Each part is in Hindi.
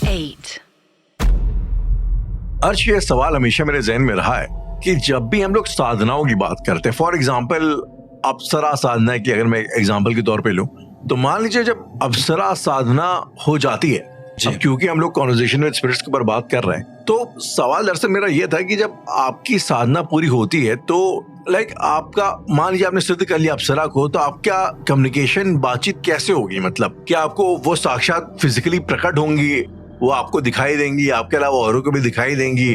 8. अर्श, ये सवाल हमेशा मेरे जहन में रहा है कि जब भी हम लोग साधनाओं की बात करते हैं, फॉर एग्जाम्पल अप्सरा साधना की अगर मैं एग्जाम्पल के तौर पे लूं, तो मान लीजिए जब अप्सरा साधना हो जाती है, अब क्योंकि हम लोग कॉन्वर्सेशन विद स्पिरिट्स के ऊपर बात कर रहे हैं, तो सवाल दरअसल मेरा ये था कि जब आपकी साधना पूरी होती है तो आपका, मान लीजिए आपने सिद्ध कर लिया अप्सरा को, तो आपका कम्युनिकेशन, बातचीत कैसे होगी? मतलब क्या आपको वो साक्षात फिजिकली प्रकट होंगी, वो आपको दिखाई देंगी, आपके अलावा औरों को भी दिखाई देंगी,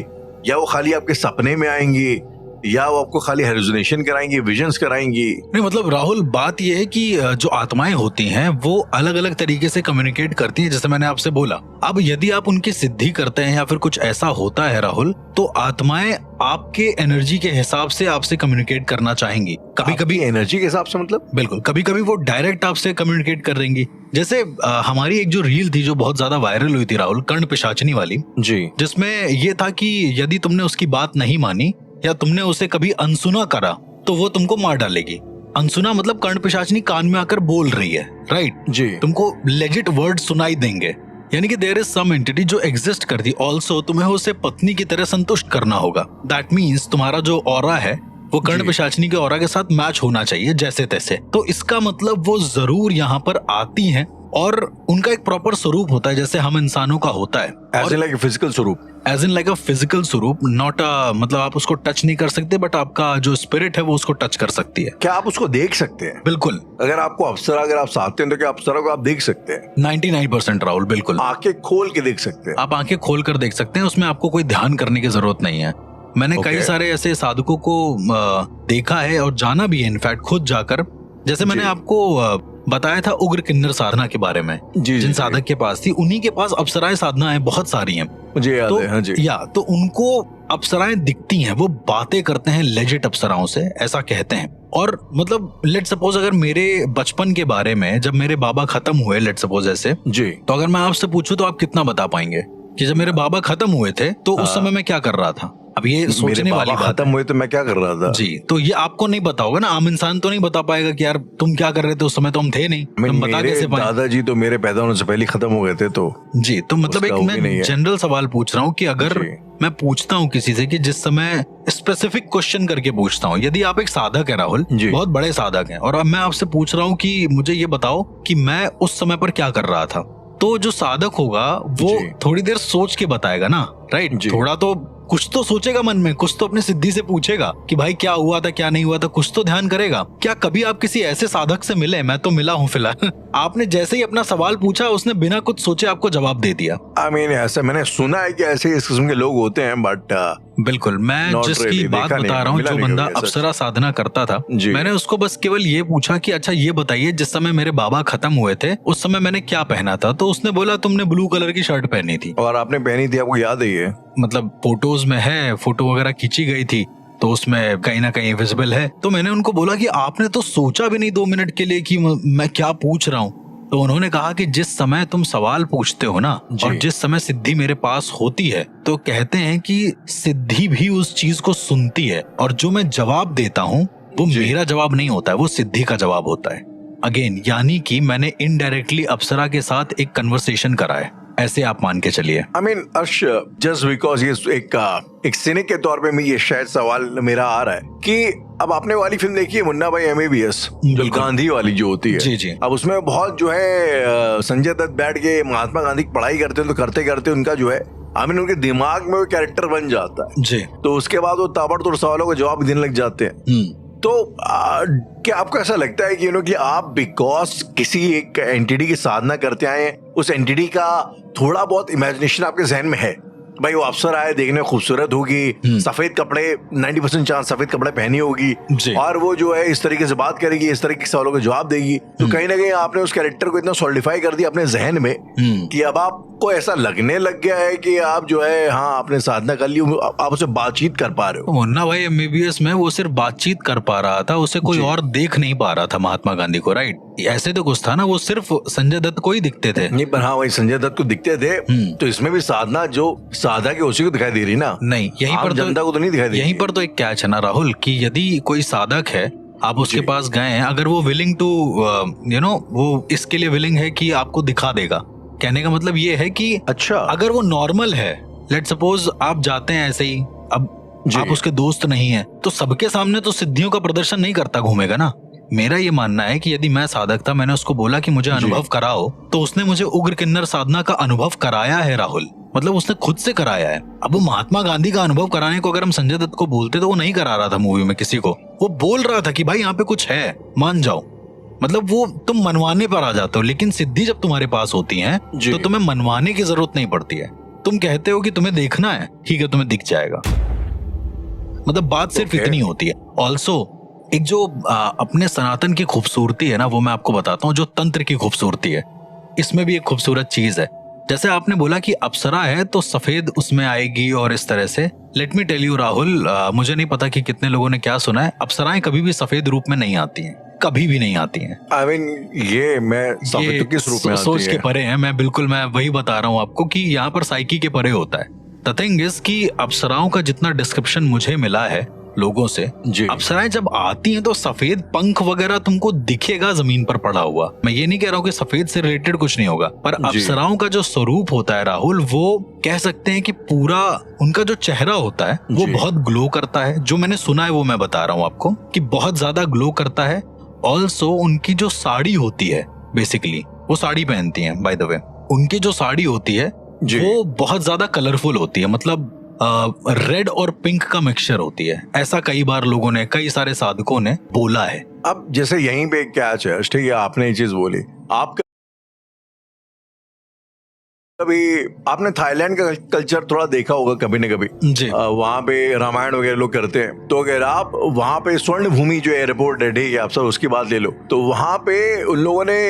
या वो खाली आपके सपने में आएंगी, या वो आपको खाली हेलुसिनेशन कराएंगी, विजन्स कराएंगी? नहीं, मतलब राहुल, बात यह है कि जो आत्माएं होती हैं वो अलग अलग तरीके से कम्युनिकेट करती हैं, जैसे मैंने आपसे बोला। अब यदि आप उनकी सिद्धि करते हैं या फिर कुछ ऐसा होता है राहुल, तो आत्माएं आपके एनर्जी के हिसाब से आपसे कम्युनिकेट करना चाहेंगी। कभी कभी एनर्जी के हिसाब से, मतलब बिल्कुल, कभी कभी वो डायरेक्ट आपसे कम्युनिकेट कर देंगी। जैसे हमारी एक जो रील थी जो बहुत ज्यादा वायरल हुई थी राहुल, कर्ण पिशाचनी वाली जी, जिसमें ये था कि यदि तुमने उसकी बात नहीं मानी या तुमने उसे कभी अनसुना करा तो वो तुमको मार डालेगी। अनसुना मतलब कर्ण पिशाचनी कान में आकर बोल रही है, राइट जी, तुमको लेजिट वर्ड सुनाई देंगे, यानी कि देयर इज सम एंटिटी जो एग्जिस्ट करती। ऑल्सो तुम्हें उसे पत्नी की तरह संतुष्ट करना होगा। दैट मीन्स तुम्हारा जो ऑरा है वो कर्ण पिशाचनी के ऑरा के साथ मैच होना चाहिए जैसे तैसे। तो इसका मतलब वो जरूर यहाँ पर आती हैं और उनका एक प्रॉपर स्वरूप होता है जैसे हम इंसानों का होता है, एज इन लाइक फिजिकल स्वरूप, as in like a physical स्वरूप, नॉट मतलब आप उसको टच नहीं कर सकते, बट आपका जो स्पिरिट है वो उसको टच कर सकती है। क्या आप उसको देख सकते हैं? बिल्कुल, अगर आपको अप्सरा, अगर आप चाहते हैं तो क्या अप्सरा को आप देख सकते हैं? 99% राहुल, बिल्कुल आंखें खोल के देख सकते हैं। आप आंखें खोल कर देख सकते हैं, उसमें आपको कोई ध्यान करने की जरूरत नहीं है। मैंने कई सारे ऐसे साधकों को देखा है और जाना भी है, इनफैक्ट खुद जाकर। जैसे मैंने आपको बताया था उग्र किन्नर साधना के बारे में, जिन साधक के पास थी, उन्हीं के पास अप्सराएं साधनाएं बहुत सारी हैं, मुझे याद है। हाँ जी, तो उनको अप्सराएं दिखती हैं, वो बातें करते हैं लेजिट अप्सराओं से, ऐसा कहते हैं। और मतलब लेट सपोज अगर मेरे बचपन के बारे में, जब मेरे बाबा खत्म हुए, लेट सपोज ऐसे जी, तो अगर मैं आपसे पूछूं तो आप कितना बता पाएंगे कि जब मेरे बाबा खत्म हुए थे तो उस समय मैं क्या कर रहा था? अब ये सोचने वाली बात खत्म हुए तो मैं क्या कर रहा था जी, तो ये आपको नहीं पता होगा ना, आम इंसान तो नहीं बता पाएगा कि यार तुम क्या कर रहे थे उस समय, तो हम थे नहीं, हम बता कैसे पाएं? दादाजी तो मेरे पैदा होने से पहले खत्म हो गए थे। तो जी, तो मतलब एक मैं जनरल सवाल पूछ रहा हूँ कि अगर मैं पूछता हूँ किसी से कि जिस समय स्पेसिफिक क्वेश्चन करके पूछता हूँ, यदि आप एक साधक है राहुल, बहुत बड़े साधक हैं, और अब मैं आपसे पूछ रहा हूँ कि मुझे ये बताओ कि मैं उस समय पर क्या कर रहा था, तो जो साधक होगा वो थोड़ी देर सोच के बताएगा ना, राइट? थोड़ा तो कुछ तो सोचेगा मन में, कुछ तो अपनी सिद्धि से पूछेगा कि भाई क्या हुआ था, क्या नहीं हुआ था, कुछ तो ध्यान करेगा। क्या कभी आप किसी ऐसे साधक से मिले? मैं तो मिला हूँ फिलहाल। आपने जैसे ही अपना सवाल पूछा, उसने बिना कुछ सोचे आपको जवाब दे दिया। I mean, ऐसा मैंने सुना है कि ऐसे इस किस्म के लोग होते हैं, बट बिल्कुल, मैं जिसकी बात बता रहा हूँ, जो बंदा अप्सरा साधना करता था, मैंने उसको बस केवल ये पूछा कि अच्छा ये बताइए, जिस समय मेरे बाबा खत्म हुए थे उस समय मैंने क्या पहना था? तो उसने बोला तुमने ब्लू कलर की शर्ट पहनी थी। और आपने पहनी थी, आपको याद है ये? मतलब फोटोज में है, फोटो वगैरह खींची गई थी तो उसमें कहीं ना कहीं विजिबल है। तो मैंने उनको बोला कि आपने तो सोचा भी नहीं 2 मिनट के लिए कि मैं क्या पूछ रहा हूँ? तो उन्होंने कहा कि जिस समय तुम सवाल पूछते हो ना, और जिस समय सिद्धि मेरे पास होती है, तो कहते हैं कि सिद्धि भी उस चीज को सुनती है, और जो मैं जवाब देता हूँ वो मेरा जवाब नहीं होता है, वो सिद्धि का जवाब होता है। अगेन, यानी कि मैंने इनडायरेक्टली अप्सरा के साथ एक कन्वर्सेशन करा है, ऐसे आप मान के चलिए। I mean, अर्श, जस्ट बिकॉज ये एक सिनिक के तौर पे मैं ये शायद सवाल मेरा आ रहा है कि अब आपने वाली फिल्म देखी है मुन्ना भाई MBBS, जो गांधी वाली जो होती है। जी जी। अब उसमें बहुत जो है संजय दत्त बैठ के महात्मा गांधी की पढ़ाई करते हैं, तो करते करते उनका जो है, आई मीन, उनके दिमाग में वो कैरेक्टर बन जाता है जी। तो उसके बाद वो ताबड़तोड़ सवालों का जवाब देने लग जाते हैं। तो क्या आपको ऐसा लगता है कि कि आप बिकॉज किसी एक एंटिटी की साधना करते आए हैं, उस एंटिटी का थोड़ा बहुत इमेजिनेशन आपके जहन में है, भाई वो अफसर आए, देखने में खूबसूरत होगी, सफेद कपड़े, 90% चांस सफेद कपड़े पहनी होगी, और वो जो है इस तरीके से बात करेगी, इस तरीके के सवालों का जवाब देगी, तो कहीं ना कहीं आपने उस कैरेक्टर को इतना सॉलिडिफाई कर दिया अपने जहन में कि अब आपको ऐसा लगने लग गया है कि आप जो है, हाँ, आपने साधना कर ली, आप उससे बातचीत कर पा रहे हो। मुन्ना भाई MBBS में वो सिर्फ बातचीत कर पा रहा था, उसे कोई और देख नहीं पा रहा था महात्मा गांधी को, राइट? ऐसे तो कुछ था ना, वो सिर्फ संजय दत्त को ही दिखते थे। नहीं, पर हाँ, वही संजय दत्त को दिखते थे, तो इसमें भी साधना जो साधक है उसी को दिखाई दे रही ना। नहीं, यहीं पर जनता को तो नहीं दिखाई दे। यहीं पर तो एक कैच है ना राहुल, कि यदि कोई साधक है, आप उसके पास गए हैं, अगर वो विलिंग टू वो इसके लिए विलिंग है कि आपको दिखा देगा कहने का मतलब ये है कि अच्छा, अगर वो नॉर्मल है, लेट सपोज आप जाते हैं ऐसे ही, अब आप उसके दोस्त नहीं है, तो सबके सामने तो सिद्धियों का प्रदर्शन नहीं करता घूमेगा ना। मेरा ये मानना है कि यदि मैं साधक था, मैंने उसको बोला कि मुझे अनुभव कराओ, तो उसने मुझे उग्र किन्नर साधना का अनुभव कराया है राहुल, मतलब उसने खुद से कराया है। अब वो महात्मा गांधी का अनुभव कराने को अगर हम संजय दत्त को बोलते तो वो नहीं करा रहा था मूवी में किसी को, वो बोल रहा था कि भाई यहाँ पे कुछ है, मान जाओ। मतलब वो तुम मनवाने पर आ जाते हो, लेकिन सिद्धि जब तुम्हारे पास होती है तो तुम्हें मनवाने की जरूरत नहीं पड़ती है। तुम कहते हो कि तुम्हें देखना है, ठीक है, तुम्हें दिख जाएगा। मतलब बात सिर्फ इतनी होती है। ऑल्सो एक जो अपने सनातन की खूबसूरती है ना, वो मैं आपको बताता हूँ, जो तंत्र की खूबसूरती है, इसमें भी एक खूबसूरत चीज है। जैसे आपने बोला कि अप्सरा है तो सफेद उसमें आएगी और इस तरह से, let me tell you Rahul, मुझे नहीं पता कि कितने लोगों ने क्या सुना है, अप्सराएं कभी भी सफेद रूप में नहीं आती हैं, कभी भी नहीं आती हैं। I mean, ये मैं सफेद किस रूप में आती सोच है? के परे है, मैं वही बता रहा हूँ आपको कि यहाँ पर साइकी के परे होता है। द थिंग इज कि अप्सराओं का जितना डिस्क्रिप्शन मुझे मिला है लोगों से, अप्सराएं जब आती हैं तो सफेद पंख वगैरह तुमको दिखेगा जमीन पर पड़ा हुआ। मैं ये नहीं कह रहा हूँ कि सफेद से रिलेटेड कुछ नहीं होगा, पर अप्सराओं का जो स्वरूप होता है राहुल, वो कह सकते हैं कि पूरा उनका जो चेहरा होता है वो बहुत ग्लो करता है। जो मैंने सुना है वो मैं बता रहा हूँ आपको कि बहुत ज्यादा ग्लो करता है। ऑल्सो उनकी जो साड़ी होती है, बेसिकली वो साड़ी पहनती हैं, बाय द वे, उनकी जो साड़ी होती है वो बहुत ज्यादा कलरफुल होती है, मतलब रेड और पिंक का मिक्सचर होती है। ऐसा कई बार लोगों ने, कई सारे साधकों ने बोला है। अब जैसे यहीं पे क्या है, ठीक है, आपने ये चीज बोली, आप कभी आपने थाईलैंड का कल्चर थोड़ा देखा होगा कभी न कभी जी। वहाँ पे रामायण वगैरह लोग करते हैं, तो अगर आप वहाँ पे स्वर्ण भूमि जो एयरपोर्ट है, ठीक है, आप सब उसकी बात ले लो, तो वहाँ पे उन लोगों ने,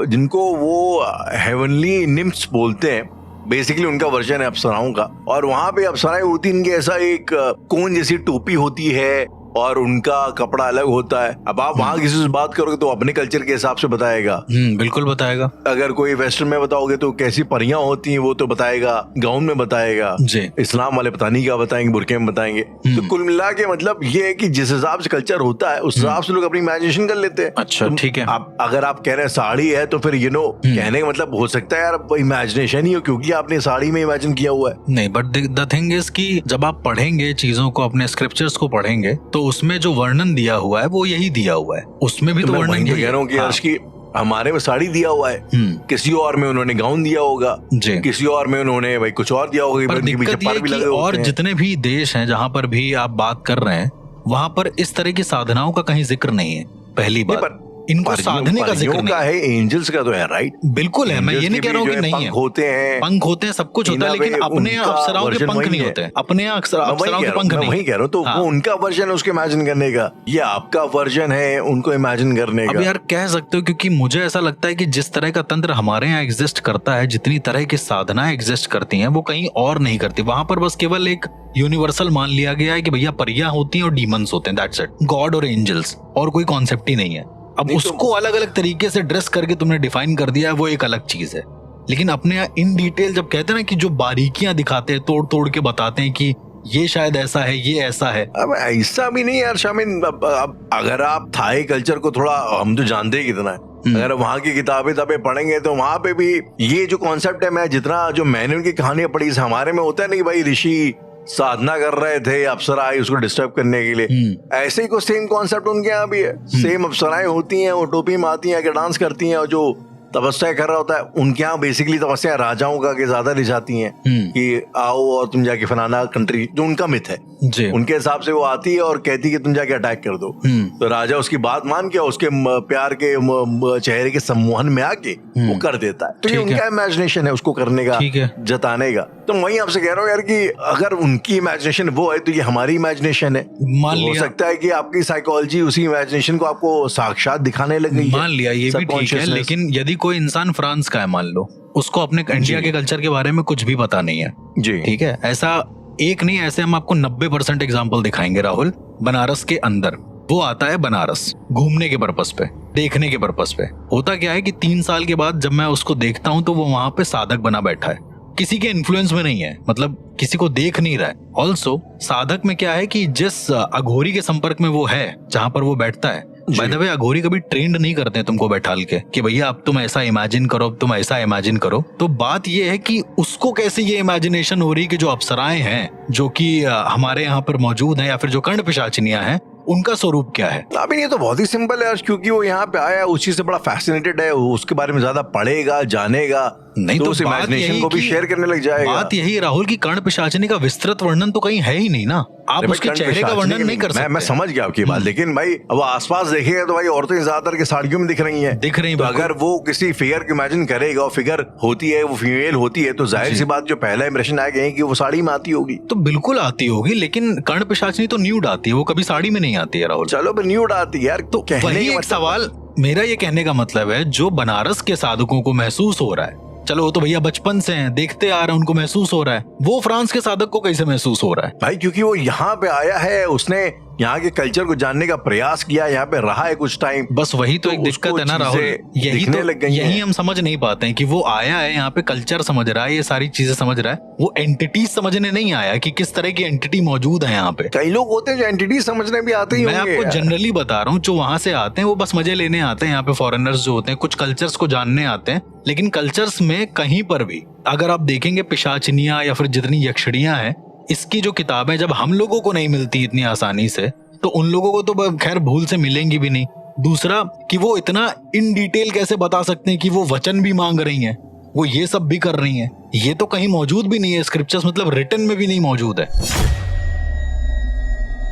जिनको वो हेवनली निम्फ्स बोलते हैं, बेसिकली उनका वर्जन है अप्सराओं का, और वहाँ पे अप्सराएं होती हैं, इनके ऐसा एक कोन जैसी टोपी होती है और उनका कपड़ा अलग होता है। अब आप वहाँ किसी से बात करोगे तो अपने कल्चर के हिसाब से बताएगा, बिल्कुल बताएगा। अगर कोई वेस्टर्न में बताओगे तो कैसी परियां होती हैं वो तो बताएगा, गाउन में बताएगा, इस्लाम वाले पता नहीं क्या बताएंगे, बुरके में बताएंगे। तो कुल मिला के मतलब ये है कि जिस हिसाब से कल्चर होता है उस हिसाब से लोग अपनी इमेजिनेशन कर लेते हैं। अच्छा, ठीक है। अगर आप कह रहे हैं साड़ी है तो फिर कहने का मतलब हो सकता है यार इमेजिनेशन ही हो, क्योंकि आपने साड़ी में इमेजिन किया हुआ है। नहीं, बट द थिंग इज कि जब आप पढ़ेंगे चीजों को, अपने स्क्रिप्चर्स को पढ़ेंगे, तो उसमें जो वर्णन दिया हुआ है वो यही दिया हुआ है। उसमें भी तो वर्णन कह रहा हूँ कि अर्श की हमारे में साड़ी दिया हुआ है, किसी और में उन्होंने गाउन दिया होगा, किसी और में उन्होंने भाई कुछ और दिया होगा। पर दिक्कत ये कि और जितने भी देश हैं जहाँ पर भी आप बात कर रहे हैं, वहाँ पर इस तरह की साधनाओं का कहीं जिक्र नहीं है। पहली बात, इनको साधने का जिक्र नहीं है, एंजल्स का तो है, राइट? बिल्कुल है, मैं ये नहीं कह रहा हूँ कि नहीं है। पंख होते हैं, सब कुछ होता है, लेकिन अपने अप्सराओं के पंख नहीं होते, अपने अप्सराओं के पंख नहीं। वही कह रहा हूँ, तो वो उनका वर्जन है उसके इमेजिन करने का, ये आपका वर्जन है उनको इमेजिन करने का। अब यार कह सकते हो, क्योंकि मुझे ऐसा लगता है कि जिस तरह का तंत्र हमारे यहाँ एग्जिस्ट करता है, जितनी तरह की साधनाएं एग्जिस्ट करती हैं, वो कहीं और नहीं करती। वहां पर बस केवल एक यूनिवर्सल मान लिया गया है कि भैया परियां होती हैं और डीमंस होते हैं, दैट्स इट, गॉड और एंजल्स, और कोई कॉन्सेप्ट ही नहीं है। अब उसको अलग अलग तरीके से ड्रेस करके तुमने डिफाइन कर दिया है, वो एक अलग चीज है। लेकिन अपने यहाँ इन डिटेल जब कहते हैं ना कि जो बारीकियां दिखाते हैं, तोड़ तोड़ के बताते हैं कि ये शायद ऐसा है, ये ऐसा है। अब ऐसा भी नहीं यार शामिन, अब अगर आप थाई कल्चर को थोड़ा, हम तो जानते ही कितना है, अगर वहाँ की किताबें पढ़ेंगे तो वहाँ पे भी ये जो कॉन्सेप्ट है, मैं जितना जो मैंने उनकी कहानियां पढ़ी, हमारे में होता है ना कि भाई ऋषि साधना कर रहे थे, अप्सरा आई उसको डिस्टर्ब करने के लिए, ऐसे ही कुछ सेम कॉन्सेप्ट उनके यहाँ भी है। सेम अप्सराएं होती हैं, वो टोपी में आती हैं, डांस करती हैं, और जो तपस्या कर रहा होता है उनके यहाँ बेसिकली तपस्या राजाओं का के ज्यादा रिझाती हैं कि आओ और तुम जाके फलाना कंट्री, जो उनका मिथ है, उनके हिसाब से वो आती है और कहती है कि तुम जाके अटैक कर दो। तो राजा उसकी बात मान के उसके प्यार के चेहरे के सम्मोहन में आके वो कर देता है। तो ये उनका इमेजिनेशन है उसको करने का, जताने का। तो वही आपसे कह रहा हूँ यार कि अगर उनकी इमेजिनेशन वो है तो ये हमारी इमेजिनेशन है। हो सकता है कि आपकी साइकोलॉजी उसी इमेजिनेशन को आपको साक्षात दिखाने लग गई, मान लिया, ये भी ठीक है। लेकिन यदि कोई इंसान फ्रांस का है, मान लो, उसको अपने इंडिया के कल्चर के बारे में कुछ भी पता नहीं है, जी ठीक है, ऐसा एक नहीं, ऐसे हम आपको 90% एग्जाम्पल दिखाएंगे राहुल। बनारस के अंदर वो आता है, बनारस घूमने के पर्पस पे, देखने के पर्पस पे। होता क्या है कि 3 साल के बाद जब मैं उसको देखता हूँ तो वो वहां पे साधक बना बैठा है, किसी के इन्फ्लुएंस में नहीं है, मतलब किसी को देख नहीं रहा है। ऑल्सो साधक में क्या है कि जिस अघोरी के संपर्क में वो है, जहां पर वो बैठता है, बाय द वे अघोरी कभी ट्रेंड नहीं करते हैं तुमको बैठाल के कि भैया अब तुम ऐसा इमेजिन करो, अब तुम ऐसा इमेजिन करो। तो बात ये है कि उसको कैसे ये इमेजिनेशन हो रही कि जो अप्सराएं हैं जो कि हमारे यहाँ पर मौजूद हैं या फिर जो कर्ण पिशाचिनियां हैं उनका स्वरूप क्या है। अभी ये तो बहुत ही सिंपल है, क्योंकि वो यहाँ पे आया उसी से बड़ा फैसिनेटेड है, उसके बारे में ज्यादा पढ़ेगा जानेगा, नहीं तो उस इमेजिनेशन को भी शेयर करने लग जाएगा। बात यही राहुल की कर्ण पिशाचिनी का विस्तृत वर्णन तो कहीं है ही नहीं ना, आप उसके चेहरे का वर्णन नहीं कर सकते। मैं समझ गया आपकी बात, लेकिन भाई अब आसपास देखेगा तो भाई औरतें ज्यादातर के साड़ियों में दिख रही हैं, तो अगर वो किसी फिगर को इमेजिन करेगा और फिगर होती है वो फीमेल होती है, तो जाहिर सी बात जो पहला इंप्रेशन आएगा कि वो साड़ी में आती होगी। तो बिल्कुल आती होगी, लेकिन कर्ण पिशाचिनी तो न्यूड आती है, वो कभी साड़ी में नहीं आती है राहुल। चलो न्यूड आती है यार, तो वही एक सवाल मेरा ये कहने का मतलब है, जो बनारस के साधकों को महसूस हो रहा है, चलो वो तो भैया बचपन से हैं, देखते आ रहे हैं, उनको महसूस हो रहा है, वो फ्रांस के साधक को कैसे महसूस हो रहा है भाई? क्योंकि वो यहाँ पे आया है, उसने यहाँ के कल्चर को जानने का प्रयास किया, यहाँ पे रहा है कुछ टाइम। बस वही तो एक दिक्कत है ना राहुल, यही हम समझ नहीं पाते हैं कि वो आया है यहाँ पे, कल्चर समझ रहा है, ये सारी चीजें समझ रहा है, वो एंटिटी समझने नहीं आया कि किस तरह की एंटिटी मौजूद है यहाँ पे। कई लोग होते हैं जो एंटिटी समझने भी आते ही मैं आपको जनरली बता रहा हूँ, जो वहां से आते हैं वो बस मजे लेने आते हैं, यहाँ पे फॉरेनर्स जो होते हैं कुछ कल्चर्स को जानने आते हैं, लेकिन कल्चर्स में कहीं पर भी अगर आप देखेंगे पिशाचिनियां या फिर जितनी यक्षिणियां हैं, इसकी जो किताबें जब हम लोगों को नहीं मिलती इतनी आसानी से, तो उन लोगों को तो खैर भूल से मिलेंगी भी नहीं। दूसरा कि वो इतना इन डिटेल कैसे बता सकते हैं कि वो वचन भी मांग रही हैं, वो ये सब भी कर रही हैं, ये तो कहीं मौजूद भी नहीं है स्क्रिप्चर्स, मतलब रिटन में भी नहीं मौजूद है।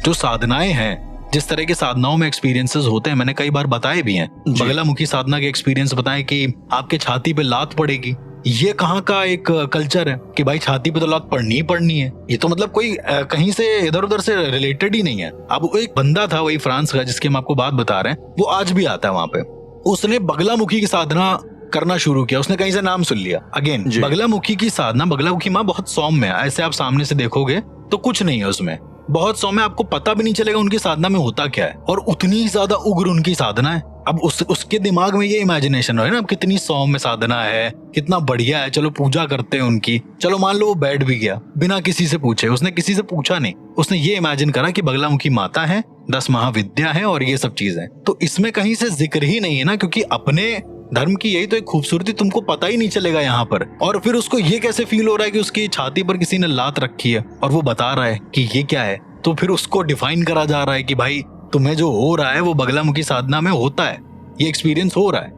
जो साधनाएं हैं, जिस तरह की साधनाओं में एक्सपीरियंसेस होते हैं, मैंने कई बार बताए भी हैं, बगलामुखी साधना के एक्सपीरियंस बताएं कि आपके छाती पे लात पड़ेगी, ये कहाँ का एक कल्चर है कि भाई छाती पे तो लात पड़नी ही पड़नी है, ये तो मतलब कोई कहीं से इधर उधर से रिलेटेड ही नहीं है। अब एक बंदा था वही फ्रांस का जिसकी हम आपको बात बता रहे हैं, वो आज भी आता है वहां पे, उसने बगलामुखी की साधना करना शुरू किया, उसने कहीं से नाम सुन लिया। अगेन बगलामुखी की साधना, बगलामुखी माँ बहुत सौम्य है, ऐसे आप सामने से देखोगे तो कुछ नहीं है उसमें, बहुत सौम्य, आपको पता भी नहीं चलेगा उनकी साधना में होता क्या है, और उतनी ज्यादा उग्र उनकी साधना है। अब उसके दिमाग में ये इमेजिनेशन है ना, अब कितनी सौम्य साधना है, कितना बढ़िया है, चलो पूजा करते हैं उनकी। चलो मान लो वो बैठ भी गया बिना किसी से पूछे, उसने किसी से पूछा नहीं, उसने ये इमेजिन करा कि बगलामुखी माता है, 10 महाविद्या है और ये सब चीजें, तो इसमें कहीं से जिक्र ही नहीं है ना, क्योंकि अपने धर्म की यही तो एक खूबसूरती, तुमको पता ही नहीं चलेगा यहाँ पर। और फिर उसको ये कैसे फील हो रहा है कि उसकी छाती पर किसी ने लात रखी है और वो बता रहा है कि ये क्या है, तो फिर उसको डिफाइन करा जा रहा है कि भाई तुम्हें जो हो रहा है वो बगलामुखी साधना में होता है, ये एक्सपीरियंस हो रहा है,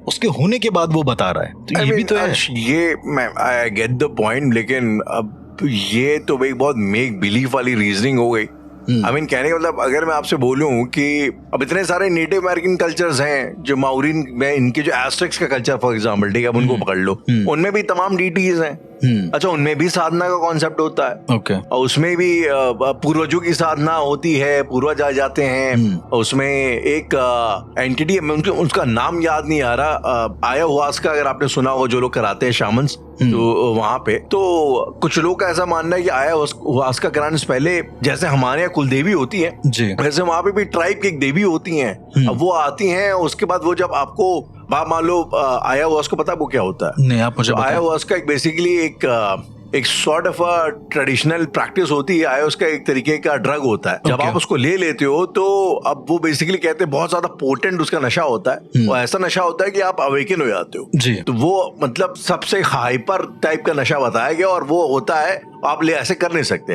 उसके होने के बाद वो बता रहा है। तो ये भी तो है, ये मैं आई गेट द पॉइंट, लेकिन अब ये तो भाई बहुत मेक बिलीव वाली रीजनिंग हो गई। आई मीन कहने का मतलब अगर मैं आपसे बोलूं कि अब इतने सारे नेटिव अमेरिकन कल्चर्स हैं, जो माउरीन में इनके जो एस्टेक्स का कल्चर फॉर एग्जांपल, ठीक है, अब उनको पकड़ लो, उनमें भी तमाम डीटीज हैं। अच्छा, उनमें भी साधना का कॉन्सेप्ट होता है। और उसमें भी पूर्वजों की साधना होती है, पूर्वज आ जाते हैं, उसमें एक एंटिटी, उसका नाम याद नहीं आ रहा, आयाहुआस्का अगर आपने सुना होगा, जो लोग कराते हैं शामन्स, तो वहां पे तो कुछ लोग का ऐसा मानना है कि आयाहुआस्का कराने से पहले जैसे हमारे यहाँ कुल देवी होती है, वैसे वहां पे भी ट्राइब की एक देवी होती है। अब वो आती हैं, उसके बाद वो जब आपको मान लो आयाहुआस्का, पता है वो क्या होता है? नहीं, आप मुझे बताएं। आयाहुआस्का एक बेसिकली एक सॉर्ट ऑफ ट्रेडिशनल प्रैक्टिस होती है। आयाहुआस्का एक तरीके का ड्रग होता है। जब आप उसको ले लेते हो तो अब वो बेसिकली कहते हैं बहुत ज्यादा पोटेंट उसका नशा होता है, और ऐसा नशा होता है कि आप अवेकन हो जाते हो जी। तो वो मतलब सबसे हाइपर टाइप का नशा बताया गया, और वो होता है आप ले ऐसे कर नहीं सकते।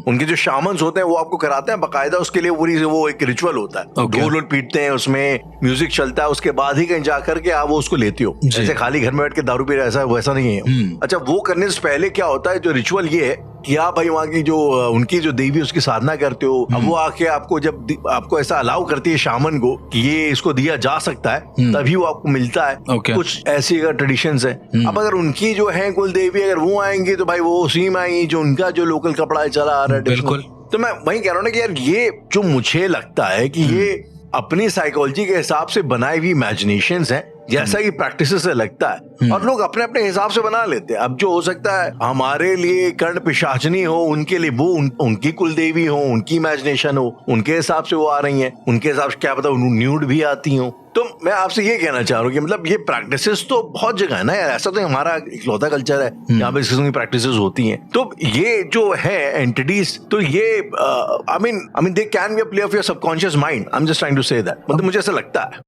उनके जो शामन्स होते हैं वो आपको कराते हैं बकायदा, उसके लिए पूरी वो एक रिचुअल होता है। ढोल पीटते हैं, उसमें म्यूजिक चलता है, उसके बाद ही कहीं जाकर के आप वो उसको लेते हो। जैसे खाली घर में बैठ के दारू पी रहे ऐसा वैसा नहीं है। अच्छा, वो करने से पहले क्या होता है, जो रिचुअल ये है कि आप भाई वहाँ की जो उनकी जो देवी उसकी साधना करते हो, अब वो आके आपको जब आपको ऐसा अलाउ करती है शामन को कि ये इसको दिया जा सकता है, तभी वो आपको मिलता है। कुछ ऐसी अगर ट्रेडिशंस है। अब अगर उनकी जो है कुल देवी अगर वो आएंगी तो भाई वो उसी में आएंगी जो उनका जो लोकल कपड़ा चला आ रहा है। बिल्कुल। तो मैं वही कह रहा हूँ ना कि यार ये जो मुझे लगता है कि ये अपनी साइकोलॉजी के हिसाब से बनाई हुई इमेजिनेशंस हैं, जैसा कि प्रैक्टिस से लगता है, और लोग अपने अपने हिसाब से बना लेते हैं। अब जो हो सकता है हमारे लिए कर्ण पिशाचनी हो, उनके लिए वो उनकी कुलदेवी हो, उनकी इमेजिनेशन हो, उनके हिसाब से वो आ रही हैं, उनके हिसाब से क्या पता न्यूड भी आती हो। तो मैं आपसे ये कहना चाह रहा हूँ कि मतलब ये प्रैक्टिसेस तो बहुत जगह है ना यार, ऐसा तो हमारा इकलौता कल्चर है जहाँ पे इस किस्म की प्रैक्टिसेस होती हैं। तो ये जो है एंटिटीज, तो ये I mean they can be a play of your subconscious mind. I am just trying to say that, मतलब मुझे ऐसा लगता है।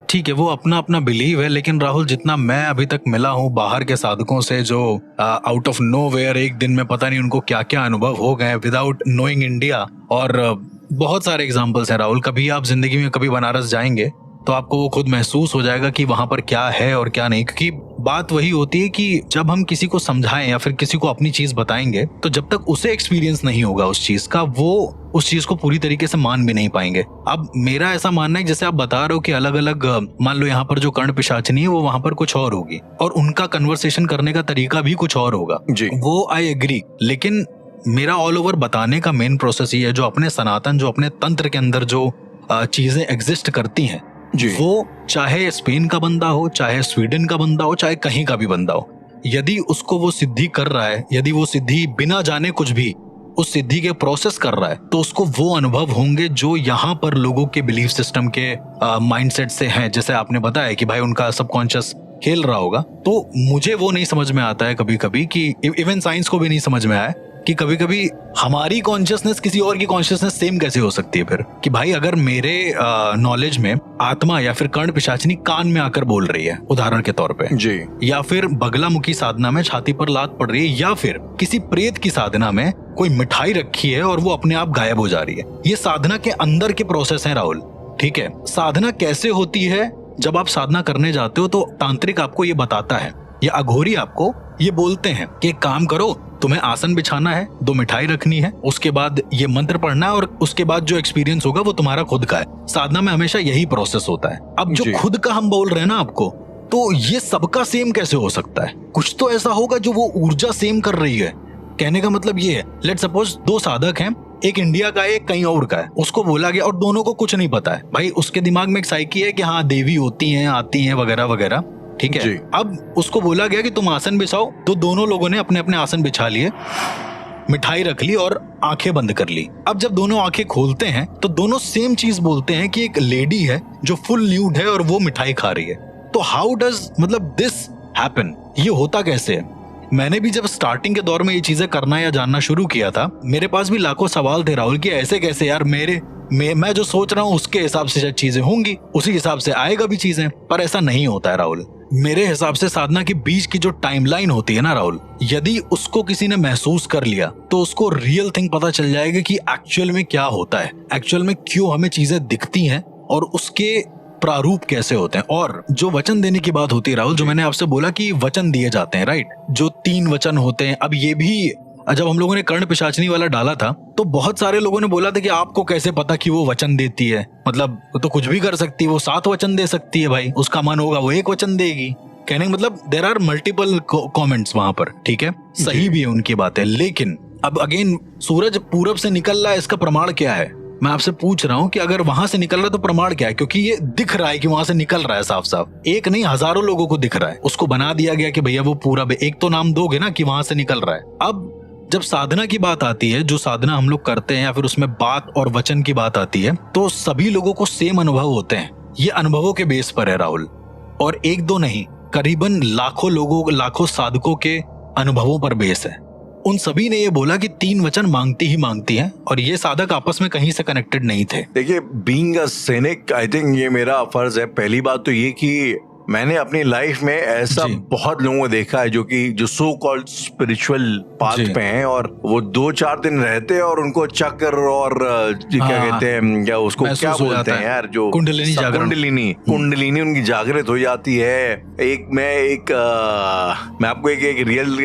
ठीक है, वो अपना अपना बिलीव है, लेकिन राहुल जितना मैं अभी तक मिला हूँ बाहर के साधकों से जो आउट ऑफ नोवेयर एक दिन में पता नहीं उनको क्या क्या अनुभव हो गए विदाउट नोइंग इंडिया, और बहुत सारे एग्जांपल्स हैं राहुल। कभी आप जिंदगी में कभी बनारस जाएंगे तो आपको वो खुद महसूस हो जाएगा कि वहां पर क्या है और क्या नहीं, क्योंकि बात वही होती है कि जब हम किसी को समझाएं या फिर किसी को अपनी चीज बताएंगे तो जब तक उसे एक्सपीरियंस नहीं होगा उस चीज का, वो उस चीज को पूरी तरीके से मान भी नहीं पाएंगे। अब मेरा ऐसा मानना है, जैसे आप बता रहे हो कि अलग अलग, मान लो यहाँ पर जो कर्ण पिशाचनी है वो वहां पर कुछ और होगी और उनका कन्वर्सेशन करने का तरीका भी कुछ और होगा जी, वो आई एग्री। लेकिन मेरा ऑल ओवर बताने का मेन प्रोसेस ये है, जो अपने सनातन, जो अपने तंत्र के अंदर जो चीजें एग्जिस्ट करती हैं, वो चाहे स्पेन का बंदा हो, चाहे स्वीडन का बंदा हो, चाहे कहीं का भी बंदा हो, यदि उसको वो सिद्धि कर रहा है, यदि वो सिद्धि बिना जाने कुछ भी उस सिद्धि के प्रोसेस कर रहा है, तो उसको वो अनुभव होंगे जो यहाँ पर लोगों के बिलीफ सिस्टम के माइंडसेट से हैं। जैसे आपने बताया कि भाई उनका सबकॉन्शियस खेल रहा होगा, तो मुझे वो नहीं समझ में आता है कभी कभी कि इवन साइंस को भी नहीं समझ में आया कि कभी कभी हमारी कॉन्शियसनेस किसी और की कॉन्शियसनेस सेम कैसे हो सकती है फिर, कि भाई अगर मेरे नॉलेज में आत्मा या फिर कर्ण पिशाचनी कान में आकर बोल रही है उदाहरण के तौर पे जी, या फिर बगलामुखी साधना में छाती पर लात पड़ रही है, या फिर किसी प्रेत की साधना में कोई मिठाई रखी है और वो अपने आप गायब हो जा रही है, ये साधना के अंदर के प्रोसेस है राहुल। ठीक है, साधना कैसे होती है, जब आप साधना करने जाते हो तो तांत्रिक आपको ये बताता है या अघोरी आपको ये बोलते हैं कि एक काम करो, तुम्हें आसन बिछाना है, 2 मिठाई रखनी है, उसके बाद ये मंत्र पढ़ना है, और उसके बाद जो एक्सपीरियंस होगा वो तुम्हारा खुद का है। साधना में हमेशा यही प्रोसेस होता है। अब जो खुद का हम बोल रहे हैं ना आपको, तो ये सबका सेम कैसे हो सकता है? कुछ तो ऐसा होगा जो वो ऊर्जा सेम कर रही है। कहने का मतलब ये है, लेट सपोज 2 साधक हैं, एक इंडिया का है, एक कहीं और का है, उसको बोला गया और दोनों को कुछ नहीं पता है। भाई उसके दिमाग में एक साइकी है कि हाँ देवी होती हैं, आती हैं वगैरह वगैरह, ठीक है। अब उसको बोला गया कि तुम आसन बिछाओ, तो दोनों लोगों ने अपने अपने आसन बिछा लिए, मिठाई रख ली और आंखें बंद कर ली। अब जब दोनों आंखें खोलते हैं तो दोनों सेम चीज बोलते हैं कि एक लेडी है जो फुल न्यूड है और वो मिठाई खा रही है। तो हाउ डज मतलब दिस हैपन, ये होता कैसे है? मैंने भी जब स्टार्टिंग के दौर में ये चीजें करना या जानना शुरू किया था, मेरे पास भी लाखों सवाल थे राहुल कि ऐसे कैसे यार, मैं जो सोच रहा हूँ उसके हिसाब से चीजें होंगी, उसी हिसाब से आएगा भी चीजें, पर ऐसा नहीं होता है राहुल। मेरे हिसाब से साधना के बीच की जो टाइमलाइन होती है ना राहुल, यदि उसको किसी ने महसूस कर लिया तो उसको रियल थिंग पता चल जाएगा कि एक्चुअल में क्या होता है, एक्चुअल में क्यों हमें चीजें दिखती हैं और उसके प्रारूप कैसे होते हैं। और जो वचन देने की बात होती है राहुल, जो मैंने आपसे बोला कि वचन दिए जाते हैं, राइट, जो 3 वचन होते हैं। अब ये भी जब हम लोगों ने कर्ण पिशाचनी वाला डाला था तो बहुत सारे लोगों ने बोला था कि आपको कैसे पता कि वो वचन देती है, मतलब वो तो कुछ भी कर सकती है, वो 7 वचन दे सकती है भाई, उसका मन होगा वो 1 वचन देगी। कहने का मतलब देयर आर मल्टीपल कमेंट्स वहां पर, ठीक है, सही भी है उनकी बातें। लेकिन अब अगेन सूरज पूरब से निकल रहा है, इसका प्रमाण क्या है? मैं आपसे पूछ रहा हूँ कि अगर वहां से निकल रहा है तो प्रमाण क्या है? क्योंकि ये दिख रहा है कि वहां से निकल रहा है साफ साफ, एक नहीं हजारों लोगों को दिख रहा है, उसको बना दिया गया कि भैया वो पूरब है, एक तो नाम दोगे ना कि वहां से निकल रहा है। अब जब साधना की बात आती है, जो साधना हम लोग करते हैं या फिर उसमें बात और वचन की बात आती है, तो सभी लोगों को सेम अनुभव होते हैं। ये अनुभवों के बेस पर है राहुल, और 1-2 नहीं, करीबन लाखों लोगों, लाखों साधकों के अनुभवों पर बेस है। उन सभी ने ये बोला कि 3 वचन मांगती ही मांगती हैं, और ये साधक आपस में कहीं से कनेक्टेड नहीं थे। देखिए, बीइंग अ सैनिक, आई थिंक ये मेरा फर्ज है। पहली बात तो ये कि मैंने अपनी लाइफ में ऐसा बहुत लोगों को देखा है जो सो कॉल्ड स्पिरिचुअल पाथ पे हैं, और वो 2-4 दिन रहते हैं और उनको चक्र और क्या कहते हैं, क्या उसको क्या बोलते हैं यार, जो कुंडलिनी उनकी जागृत हो जाती है। मैं आपको एक रियल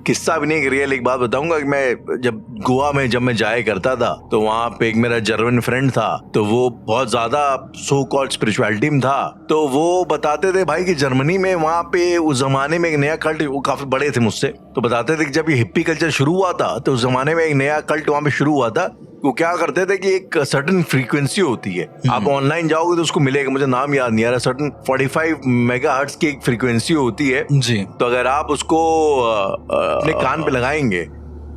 किस्सा भी नहीं, एक रियल एक बात बताऊंगा कि मैं जब गोवा में जब मैं जाया करता था तो वहां पे एक मेरा जर्मन फ्रेंड था, तो वो बहुत ज्यादा सो कॉल्ड स्पिरिचुअलिटी में था, तो वो बताते थे भाई कि जर्मनी में वहाँ पे उस जमाने में एक नया कल्ट, वो काफी बड़े थे मुझसे, तो बताते थे कि जब ये हिप्पी कल्चर शुरू हुआ था तो उस जमाने में एक नया कल्ट वहाँ पे शुरू हुआ था। वो क्या करते थे कि एक सर्टेन फ्रीक्वेंसी होती है, आप ऑनलाइन जाओगे तो उसको मिलेगा, मुझे नाम याद नहीं आ रहा, सर्टेन 45 मेगाहर्ट्ज की एक फ्रीक्वेंसी होती है जी। तो अगर आप उसको अपने कान पे लगाएंगे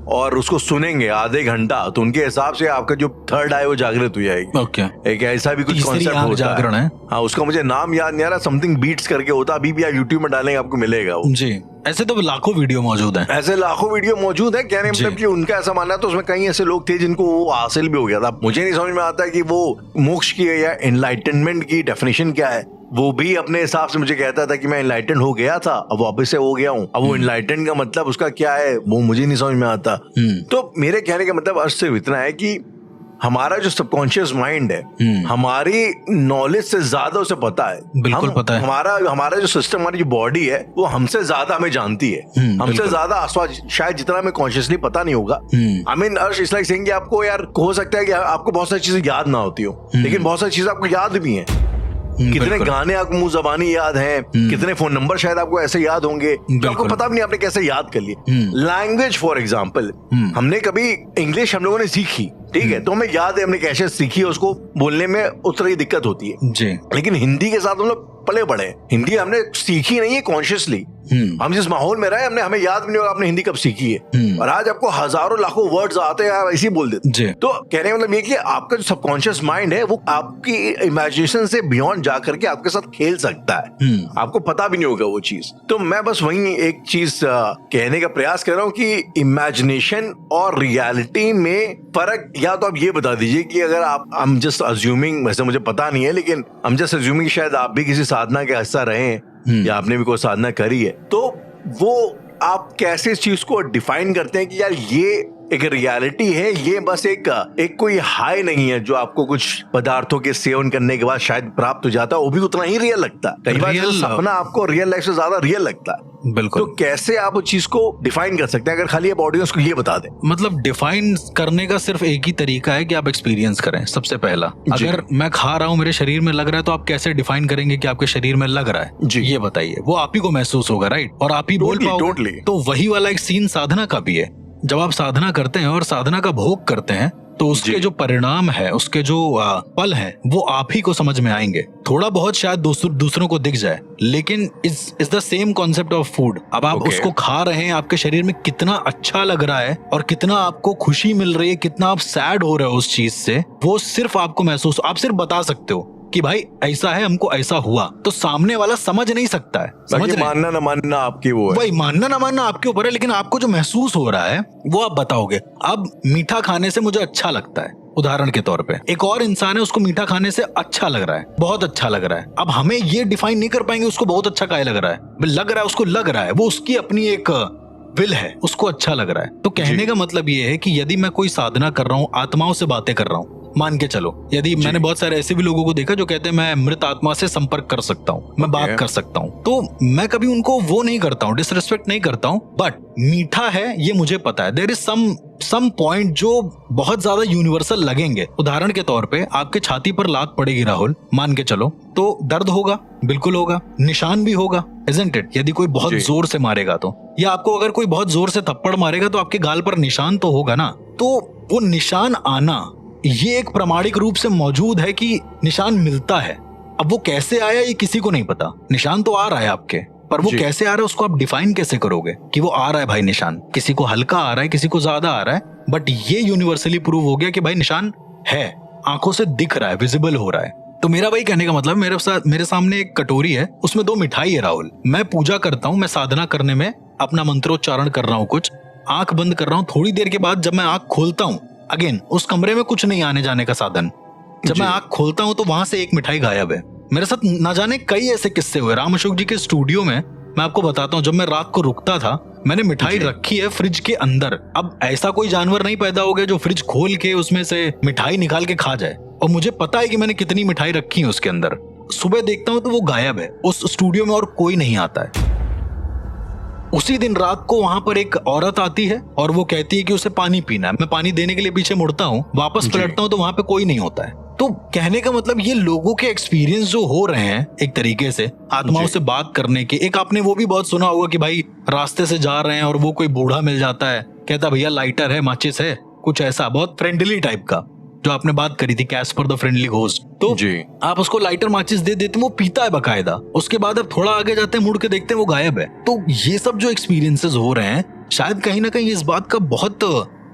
और उसको सुनेंगे आधे घंटा तो उनके हिसाब से आपका जो थर्ड आई वो जागृत हो जाएगी। ओके। एक ऐसा भी कुछ कॉन्सेप्ट होता है। हाँ, उसका मुझे नाम याद नहीं आ रहा, समथिंग बीट्स करके होता, अभी भी आप यूट्यूब में डालेंगे आपको मिलेगा वो जी। ऐसे तो लाखों वीडियो मौजूद हैं। ऐसे लाखों वीडियो मौजूद है, कहने मतलब कि उनका ऐसा मानना है। तो उसमें कई ऐसे लोग थे जिनको वो हासिल भी हो गया था। मुझे नहीं समझ में आता कि वो मोक्ष की या एनलाइटनमेंट की डेफिनेशन क्या है। वो भी अपने हिसाब से मुझे कहता था कि मैं एनलाइटन हो गया था, अब वापस से हो गया हूँ। अब वो एनलाइटन का मतलब उसका क्या है वो मुझे नहीं समझ में आता। तो मेरे कहने का मतलब अर्थ से इतना है कि हमारा जो सबकॉन्शियस माइंड है, हमारी नॉलेज से ज्यादा उसे पता है। बिल्कुल पता है। हमारा जो सिस्टम, हमारी जो बॉडी है, वो हमसे ज्यादा हमें जानती है, हमसे ज्यादा आसपास शायद जितना हमें कॉन्शियसली पता नहीं होगा। आई मीन अर्श इट्स लाइक सेइंग कि आपको यार हो सकता है कि आपको बहुत सारी चीजें याद ना होती हो, लेकिन बहुत सारी चीजें आपको याद भी हैं। कितने गाने आपको मुंह जबानी याद हैं, कितने फोन नंबर शायद आपको ऐसे याद होंगे तो आपको पता भी नहीं आपने कैसे याद कर लिए। लैंग्वेज फॉर एग्जाम्पल, हमने कभी इंग्लिश हम लोगों ने सीखी, ठीक है, तो हमें याद है हमने कैसे सीखी है, उसको बोलने में उतनी दिक्कत होती है जी। लेकिन हिंदी के साथ हम लोग पले बड़े हैं, हिंदी हमने सीखी नहीं है कॉन्शियसली। हम जिस माहौल में रहे हमने, हमें याद भी नहीं होगा आपने हिंदी कब सीखी है, और आज आपको हजारों लाखों वर्ड्स आते हैं, आप ऐसे ही बोल देते। तो कहने का मतलब ये कि आपका जो सबकॉन्शियस माइंड है वो आपकी इमेजिनेशन से बियॉन्ड जाकर के आपके साथ खेल सकता है, आपको पता भी नहीं होगा वो चीज। तो मैं बस वही एक चीज कहने का प्रयास कर रहा हूँ कि इमेजिनेशन और रियलिटी में फर्क, या तो आप ये बता दीजिए कि अगर I'm just assuming, वैसे मुझे पता नहीं है, लेकिन I'm just assuming शायद आप भी किसी साधना के हिस्सा रहे हैं या आपने भी कोई साधना करी है, तो वो आप कैसे इस चीज को डिफाइन करते हैं कि यार ये एक रियलिटी है, ये बस एक कोई हाई नहीं है जो आपको कुछ पदार्थों के सेवन करने के बाद शायद प्राप्त हो जाता है, वो भी उतना ही रियल लगता है। कई बार सपना आपको रियल लाइफ से ज्यादा रियल लगता है। बिल्कुल। तो कैसे आप उस चीज को डिफाइन कर सकते हैं, अगर खाली आप ऑडियंस को ये बता दें? मतलब डिफाइन करने का सिर्फ एक ही तरीका है कि आप एक्सपीरियंस करें। सबसे पहला, अगर मैं खा रहा हूँ मेरे शरीर में लग रहा है, तो आप कैसे डिफाइन करेंगे कि आपके शरीर में लग रहा है जी, ये बताइए। वो आप ही को महसूस होगा, राइट, और आप ही बोल पाओगे। तो वही वाला एक सीन साधना का भी है। जब आप साधना करते हैं और साधना का भोग करते हैं तो उसके जो परिणाम है, उसके जो पल है, वो आप ही को समझ में आएंगे। थोड़ा बहुत शायद दूसरों को दिख जाए, लेकिन is the same concept of food. अब आप उसको खा रहे हैं, आपके शरीर में कितना अच्छा लग रहा है और कितना आपको खुशी मिल रही है, कितना आप सैड हो रहे हो उस चीज से, वो सिर्फ आपको महसूस, आप सिर्फ बता सकते हो कि भाई ऐसा है, हमको ऐसा हुआ, तो सामने वाला समझ नहीं सकता है। समझ मानना ना मानना आपकी वो है, भाई मानना ना मानना आपके ऊपर है, लेकिन आपको जो महसूस हो रहा है वो आप बताओगे। अब मीठा खाने से मुझे अच्छा लगता है, उदाहरण के तौर पे एक और इंसान है, उसको मीठा खाने से अच्छा लग रहा है, बहुत अच्छा लग रहा है। अब हमें ये डिफाइन नहीं कर पाएंगे उसको बहुत अच्छा काहे लग रहा है, लग रहा है, उसको लग रहा है, वो उसकी अपनी एक विल है, उसको अच्छा लग रहा है। तो कहने का मतलब ये है कि यदि मैं कोई साधना कर रहा हूँ, आत्माओं से बातें कर रहा हूँ, मान के चलो, यदि मैंने बहुत सारे ऐसे भी लोगों को देखा जो कहते हैं मैं मृत आत्मा से संपर्क कर सकता हूँ, मैं बात कर सकता हूँ, तो मैं कभी उनको वो नहीं करता हूँ, डिसरिस्पेक्ट नहीं करता हूँ, बट मीठा है ये मुझे पता है। देयर इज सम पॉइंट जो बहुत ज्यादा यूनिवर्सल लगेंगे। उदाहरण के तौर पे आपके छाती पर लात पड़ेगी राहुल, मान के चलो, तो दर्द होगा, बिल्कुल होगा, निशान भी होगा, isn't it? यदि कोई बहुत जोर से मारेगा तो, या आपको अगर कोई बहुत जोर से थप्पड़ मारेगा तो आपके गाल पर निशान तो होगा ना। तो वो निशान आना ये एक प्रामाणिक रूप से मौजूद है कि निशान मिलता है। अब वो कैसे आया ये किसी को नहीं पता, निशान तो आ रहा है आपके, पर वो कैसे आ रहा है उसको आप डिफाइन कैसे करोगे कि वो आ रहा है भाई निशान। किसी को हल्का आ रहा है, किसी को ज्यादा आ रहा है, बट ये यूनिवर्सली प्रूव हो गया कि भाई निशान है, आंखों से दिख रहा है, विजिबल हो रहा है। तो मेरा भाई कहने का मतलब, मेरे सामने एक कटोरी है, उसमें 2 मिठाई है राहुल, मैं पूजा करता हूँ, मैं साधना करने में अपना मंत्रोच्चारण कर रहा हूँ, कुछ आंख बंद कर रहा हूँ, थोड़ी देर के बाद जब मैं आंख खोलता हूँ, अगेन उस कमरे में कुछ नहीं आने जाने का साधन, जब मैं आंख खोलता हूँ तो वहां से एक मिठाई गायब है। मेरे साथ ना जाने कई ऐसे किस्से हुए। राम अशोक जी के स्टूडियो में मैं आपको बताता हूँ, जब मैं रात को रुकता था, मैंने मिठाई रखी है फ्रिज के अंदर। अब ऐसा कोई जानवर नहीं पैदा हो गया जो फ्रिज खोल के उसमें से मिठाई निकाल के खा जाए, और मुझे पता है कि मैंने कितनी मिठाई रखी है उसके अंदर। सुबह देखता हूँ तो वो गायब है, उस स्टूडियो में और कोई नहीं आता है। उसी दिन रात को वहां पर एक औरत आती है और वो कहती है कि उसे पानी पीना है। मैं पानी देने के लिए पीछे मुड़ता हूँ, वापस पलटता हूँ तो वहां पे कोई नहीं होता है। तो कहने का मतलब ये लोगों के एक्सपीरियंस जो हो रहे हैं एक तरीके से आत्माओं से बात करने के, एक आपने वो भी बहुत सुना होगा कि भाई रास्ते से जा रहे हैं और वो कोई बूढ़ा मिल जाता है, कहता भैया लाइटर है, माचिस है, कुछ ऐसा बहुत फ्रेंडली टाइप का, जो आपने बात करी थी कैस्पर द फ्रेंडली घोस्ट। तो जी आप उसको लाइटर माचिस दे देते हैं, वो पीता है बकायदा, उसके बाद अब थोड़ा आगे जाते हैं, मुड़ के देखते हैं वो गायब है। तो ये सब जो एक्सपीरियंसेस हो रहे हैं शायद कहीं ना कहीं इस बात का बहुत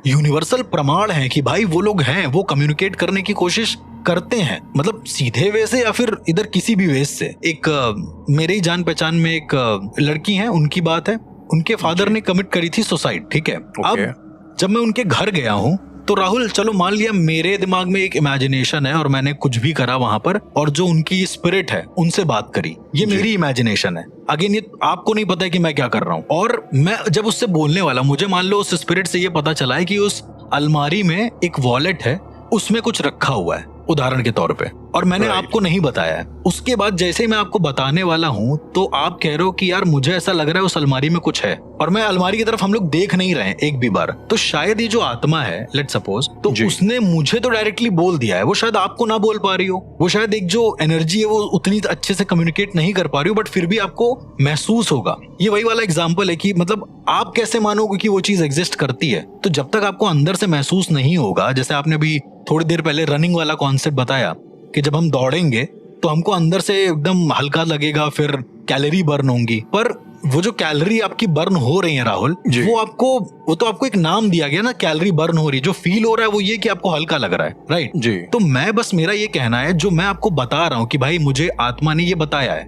यूनिवर्सल प्रमाण है कि भाई वो लोग हैं, वो कम्युनिकेट करने की कोशिश करते हैं, मतलब सीधे वे से या फिर इधर किसी भी वे से। एक मेरे ही जान पहचान में एक लड़की है, उनकी बात है, उनके फादर ने कमिट करी थी सुसाइड, ठीक है। अब जब मैं उनके घर गया हूँ तो राहुल, चलो मान लिया मेरे दिमाग में एक इमेजिनेशन है और मैंने कुछ भी करा वहां पर, और जो उनकी स्पिरिट है उनसे बात करी, ये मेरी इमेजिनेशन है। अगेन ये आपको नहीं पता है कि मैं क्या कर रहा हूँ। और मैं जब उससे बोलने वाला, मुझे मान लो उस स्पिरिट से ये पता चला है कि उस अलमारी में एक वॉलेट है, उसमें कुछ रखा हुआ है उदाहरण के तौर पे, और मैंने आपको नहीं बताया है। उसके बाद जैसे ही मैं आपको बताने वाला हूँ तो आप कह रहे हो कि यार मुझे ऐसा लग रहा है उस अलमारी में कुछ है, और मैं अलमारी की तरफ हम लोग देख नहीं रहे हैं एक भी बार। तो शायद ये जो आत्मा है, लेट्स सपोज, तो उसने मुझे तो डायरेक्टली बोल दिया है, वो शायद आपको ना बोल पा रही हो, वो शायद एक जो एनर्जी है वो उतनी अच्छे से कम्युनिकेट नहीं कर पा रही हो, बट फिर भी आपको महसूस होगा। ये वही वाला एग्जाम्पल है कि मतलब आप कैसे मानोगे कि वो चीज एग्जिस्ट करती है। तो जब तक आपको अंदर से महसूस नहीं होगा, जैसे आपने अभी थोड़ी देर पहले रनिंग वाला कॉन्सेप्ट बताया कि जब हम दौड़ेंगे तो हमको अंदर से एकदम हल्का लगेगा, फिर कैलोरी बर्न होंगी, पर वो जो कैलोरी आपकी बर्न हो रही है राहुल, वो तो आपको एक नाम दिया गया ना, कैलोरी बर्न हो रही है। जो फील हो रहा है वो ये कि आपको हल्का लग रहा है, राइट जी। तो मैं बस, मेरा ये कहना है, जो मैं आपको बता रहा हूँ कि भाई मुझे आत्मा ने ये बताया है,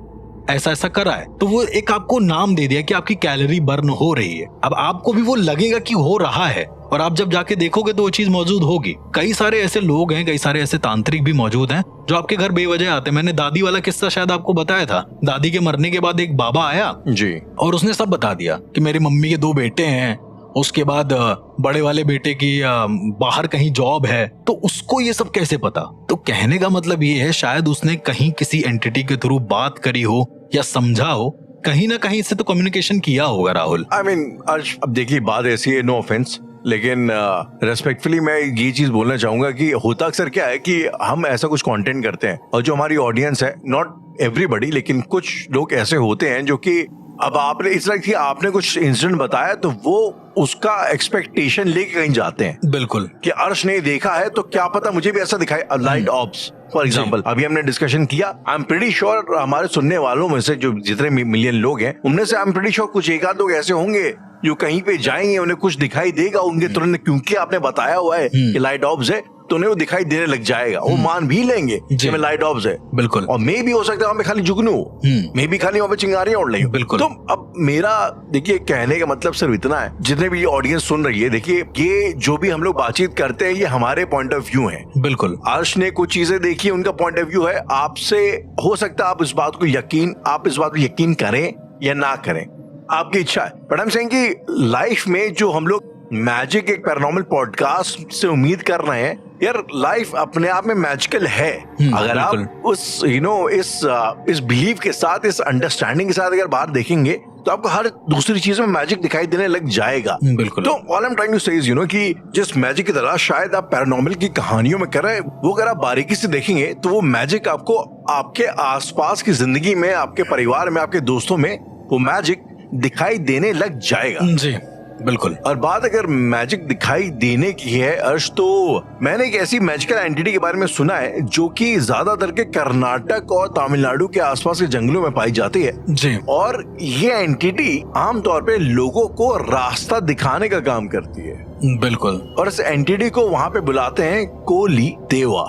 ऐसा ऐसा करा है, तो वो एक आपको नाम दे दिया कि आपकी कैलोरी बर्न हो रही है। अब आपको भी वो लगेगा कि हो रहा है, और आप जब जाके देखोगे तो वो चीज मौजूद होगी। कई सारे ऐसे लोग हैं, कई सारे ऐसे तांत्रिक भी मौजूद हैं जो आपके घर बेवजह आते हैं। मैंने दादी वाला किस्सा शायद आपको बताया था। दादी के मरने के बाद एक बाबा आया जी, और उसने सब बता दिया कि मेरी मम्मी के 2 बेटे हैं, उसके बाद बड़े वाले बेटे की बाहर कहीं जॉब है, तो उसको ये सब कैसे पता। तो कहने का मतलब ये है शायद उसने कहीं किसी एंटिटी के थ्रू बात करी हो या समझा हो, कहीं ना कहीं से तो कम्युनिकेशन किया होगा राहुल। आई मीन अब देखिए बात ऐसी है, नो ऑफेंस, लेकिन रेस्पेक्टफुली मैं ये चीज बोलना चाहूंगा कि होता अक्सर क्या है कि हम ऐसा कुछ कंटेंट करते हैं और जो हमारी ऑडियंस है, नॉट एवरीबडी, लेकिन कुछ लोग ऐसे होते हैं जो कि अब आपने इस तरह की आपने कुछ इंसिडेंट बताया तो वो उसका एक्सपेक्टेशन लेके कहीं जाते हैं। बिल्कुल, कि अर्श ने देखा है तो क्या पता मुझे भी ऐसा दिखाए, लाइट ऑब्स फॉर एग्जाम्पल। अभी हमने डिस्कशन किया, आई एम प्रीटी श्योर हमारे सुनने वालों में से जो जितने मिलियन लोग हैं उनमें से आई एम प्रीटी श्योर कुछ एक आध लोग ऐसे होंगे जो कहीं पे जाएंगे, उन्हें कुछ दिखाई देगा उनके तुरंत, क्योंकि आपने बताया हुआ है कि लाइट ऑब्स है तो उन्हें वो दिखाई देने लग जाएगा, वो मान भी लेंगे कि में लाइट ऑब्स है। बिल्कुल, और मे भी हो सकता है वहां पे खाली जुगनू, मे भी खाली वहां पे चिंगारियां उड़ रही। बिल्कुल। तो अब मेरा देखिए कहने का मतलब सिर्फ इतना है, जितने भी ऑडियंस सुन रही है, देखिए ये जो भी हम लोग बातचीत करते हैं ये हमारे पॉइंट ऑफ व्यू है। बिल्कुल, अर्श ने कुछ चीजें देखी, उनका पॉइंट ऑफ व्यू है, आपसे हो सकता है आप इस बात को यकीन करें या ना करें, आपकी इच्छा है। बट आई एम सेइंग कि लाइफ में जो हम लोग मैजिक एक पैरानॉर्मल पॉडकास्ट से उम्मीद कर रहे हैं, यार लाइफ अपने आप में मैजिकल है। अगर आप उस इस बिलीव के साथ, इस अंडरस्टैंडिंग के साथ अगर बाहर देखेंगे तो आपको हर दूसरी चीज में मैजिक दिखाई देने लग जाएगा। बिल्कुल। तो all I am trying to say is कि जिस मैजिक की तरह शायद आप पैरानॉर्मल की कहानियों में कर रहे हैं, वो अगर आप बारीकी से देखेंगे तो वो मैजिक आपको आपके आसपास की जिंदगी में, आपके परिवार में, आपके दोस्तों में वो मैजिक दिखाई देने लग जाएगा। जी बिल्कुल। और बात अगर मैजिक दिखाई देने की है अर्श, तो मैंने एक ऐसी मैजिकल एंटिटी के बारे में सुना है जो कि ज्यादातर के कर्नाटक और तमिलनाडु के आसपास के जंगलों में पाई जाती है जी। और ये एंटिटी आमतौर पे लोगों को रास्ता दिखाने का काम करती है। बिल्कुल। और इस एंटिटी को वहां पे बुलाते हैं कोली देवा।